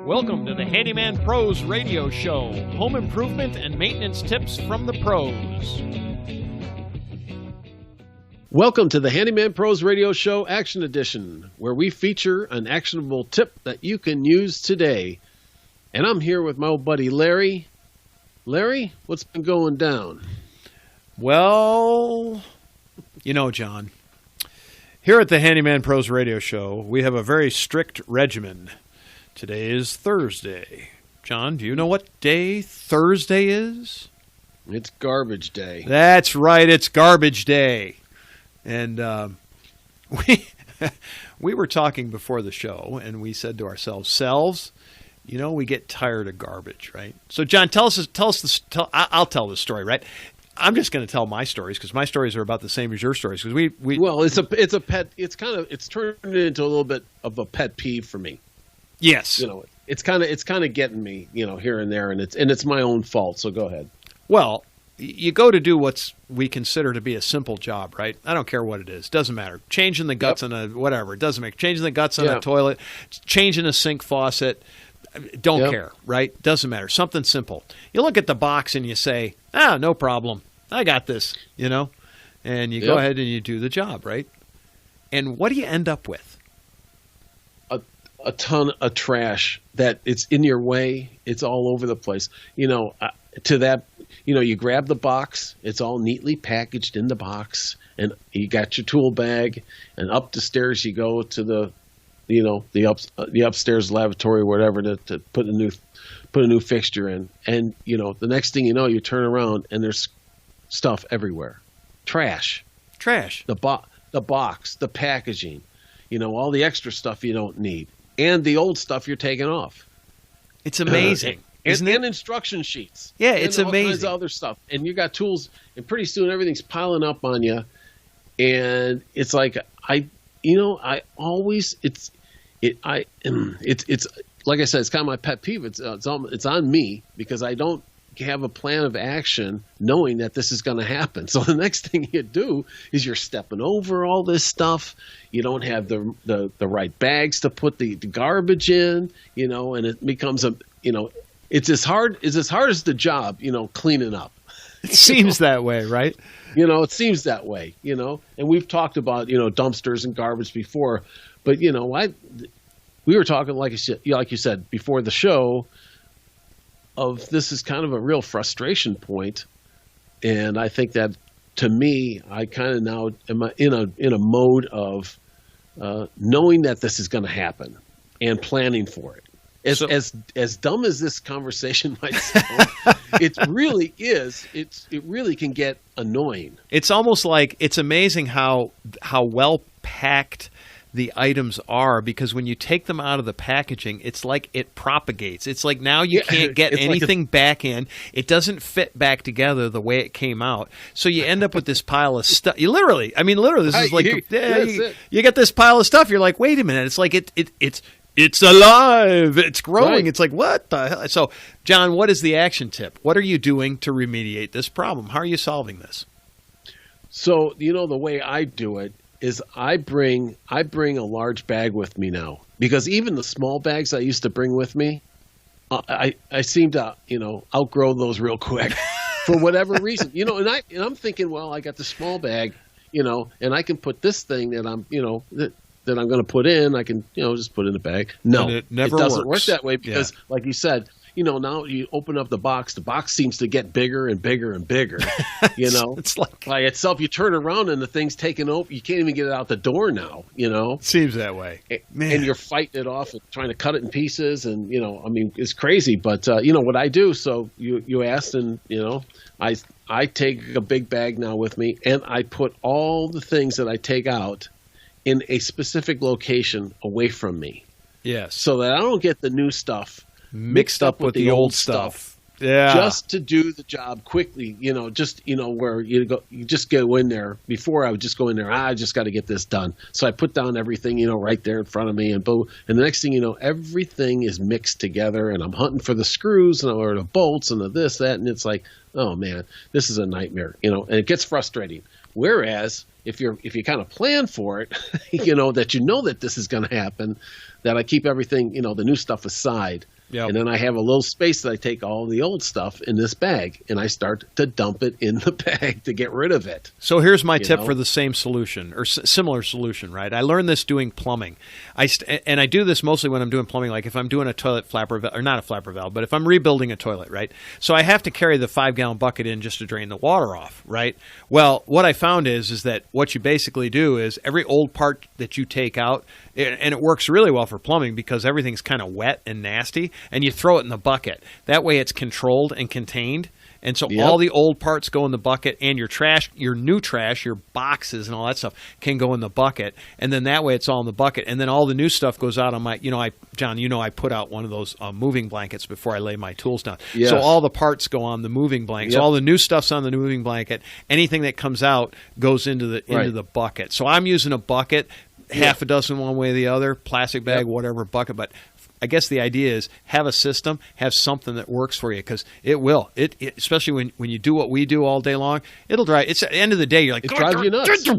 Welcome to the Handyman Pros radio show. Home improvement and maintenance tips from the pros. Welcome to the Handyman Pros radio show Action Edition, where we feature an actionable tip that you can use today. And I'm here with my old buddy Larry. Larry, what's been going down? Well, you know, John, here at the Handyman Pros radio show, we have a very strict regimen. Today is Thursday. John, do you know what day Thursday is? It's garbage day. That's right, it's garbage day. And we were talking before the show, and we said to ourselves, you know, we get tired of garbage, right? So, John, I'll tell this story, right? I'm just going to tell my stories because my stories are about the same as your stories. Because well, it's turned into a little bit of a pet peeve for me. Yes, you know, it's kind of getting me, you know, here and there, and it's my own fault. So go ahead. Well, you go to do what we consider to be a simple job, right? I don't care what it is. Doesn't matter. Changing the guts on a whatever. It doesn't make changing the guts on a toilet, changing a sink faucet. Don't care, right? Doesn't matter. Something simple. You look at the box and you say, no problem. I got this, you know? And you go ahead and you do the job, right? And what do you end up with? A ton of trash that it's in your way. It's all over the place. You know, you grab the box. It's all neatly packaged in the box, and you got your tool bag. And up the stairs you go to the upstairs lavatory, or whatever, to put a new fixture in. And you know, the next thing you know, you turn around and there's stuff everywhere. Trash. The box, the packaging. You know, all the extra stuff you don't need. And the old stuff you're taking off. It's amazing. And instruction sheets. Yeah, it's and all amazing. Kinds of other stuff. And you got tools, and pretty soon everything's piling up on you. And it's like it's like I said, it's kind of my pet peeve. It's on me because I don't have a plan of action knowing that this is going to happen. So the next thing you do is you're stepping over all this stuff. You don't have the right bags to put the garbage in, you know, and it becomes it's as hard as the job, you know, cleaning up. It seems that way, right? You know, it seems that way, you know, and we've talked about, you know, dumpsters and garbage before, but you know, we were talking, like you said before the show, of this is kind of a real frustration point. And I think that, to me, I kind of now am in a mode of knowing that this is going to happen and planning for it. As dumb as this conversation might sound, it really is. It really can get annoying. It's almost like it's amazing how well packed the items are, because when you take them out of the packaging, it's like it propagates. It's like now you can't get anything back in. It doesn't fit back together the way it came out. So you end up with this pile of stuff. You literally, this is like you get this pile of stuff. You're like, wait a minute. It's like it's alive. It's growing. Right. It's like, what the hell? So, John, what is the action tip? What are you doing to remediate this problem? How are you solving this? So, you know, the way I do it is I bring a large bag with me now, because even the small bags I used to bring with me, I seem to, you know, outgrow those real quick for whatever reason, you know, and I'm thinking, well, I got the small bag, you know, and I can put this thing that I'm, you know, that I'm going to put in, I can, you know, just put in a bag. No, it never doesn't works work that way because, like you said, you know, now you open up the box seems to get bigger and bigger and bigger, you know. It's like by itself, you turn around and the thing's taken over. You can't even get it out the door now, you know. Seems that way. Man. And you're fighting it off and trying to cut it in pieces. And, you know, I mean, it's crazy. But, you know, what I do, so you asked, and, you know, I take a big bag now with me, and I put all the things that I take out in a specific location away from me. Yes. So that I don't get the new stuff mixed up with the old stuff. Yeah. Just to do the job quickly, you know, just, you know, where you just go in there. Before I would just go in there, I just got to get this done. So I put down everything, you know, right there in front of me, and boom. And the next thing you know, everything is mixed together, and I'm hunting for the screws or the bolts and the this, that, and it's like, oh man, this is a nightmare, you know, and it gets frustrating. Whereas if you kind of plan for it, you know that this is going to happen, that I keep everything, you know, the new stuff aside. Yep. And then I have a little space that I take all the old stuff in this bag, and I start to dump it in the bag to get rid of it. So here's my tip for the same solution or similar solution, right? I learned this doing plumbing. And I do this mostly when I'm doing plumbing, like if I'm doing a toilet flapper, or not a flapper valve, but if I'm rebuilding a toilet, right? So I have to carry the 5-gallon bucket in just to drain the water off, right? Well, what I found is that what you basically do is every old part that you take out, and it works really well for plumbing because everything's kind of wet and nasty, and you throw it in the bucket. That way it's controlled and contained. And so all the old parts go in the bucket, and your trash, your new trash, your boxes and all that stuff can go in the bucket. And then that way it's all in the bucket. And then all the new stuff goes out on my, John, I put out one of those moving blankets before I lay my tools down. Yes. So all the parts go on the moving blanket. So all the new stuff's on the moving blanket. Anything that comes out goes into the bucket. So I'm using a bucket, half a dozen one way or the other, plastic bag, whatever bucket. But I guess the idea is have a system, have something that works for you, because it will. It especially when you do what we do all day long, it'll drive. It's at the end of the day, you're like, it drives you nuts. You're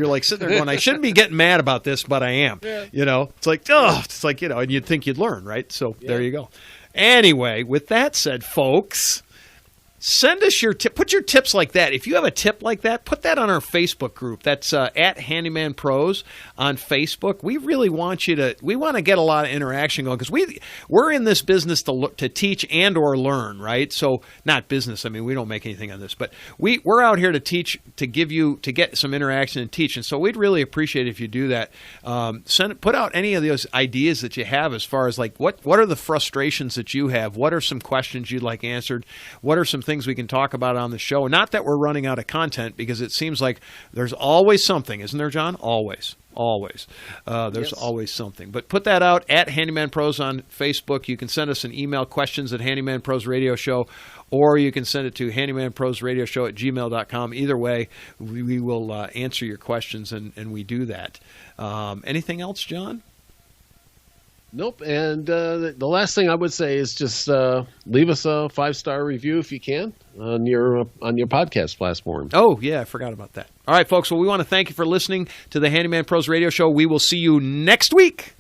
like sitting there going, I shouldn't be getting mad about this, but I am. Yeah. It's like, and you'd think you'd learn, right? So there you go. Anyway, with that said, folks, send us your tip. Put your tips like that. If you have a tip like that, put that on our Facebook group. That's at Handyman Pros on Facebook. We really want we want to get a lot of interaction going, because we're in this business to teach and or learn, right? So not business. I mean, we don't make anything on this, but we're out here to teach, to get some interaction and teach. And so we'd really appreciate it if you do that. Put out any of those ideas that you have as far as like what are the frustrations that you have? What are some questions you'd like answered? What are some things we can talk about on the show? Not that we're running out of content, because it seems like there's always something, isn't there, John? Always. There's always something. But put that out at Handyman Pros on Facebook. You can send us an email, questions at Handyman Pros Radio Show, or you can send it to handymanprosradioshow@gmail.com. Either way, we will answer your questions, and we do that. Anything else, John? Nope. And the last thing I would say is just leave us a 5-star review if you can on your podcast platform. Oh, yeah, I forgot about that. All right, folks. Well, we want to thank you for listening to the Handyman Pros Radio Show. We will see you next week.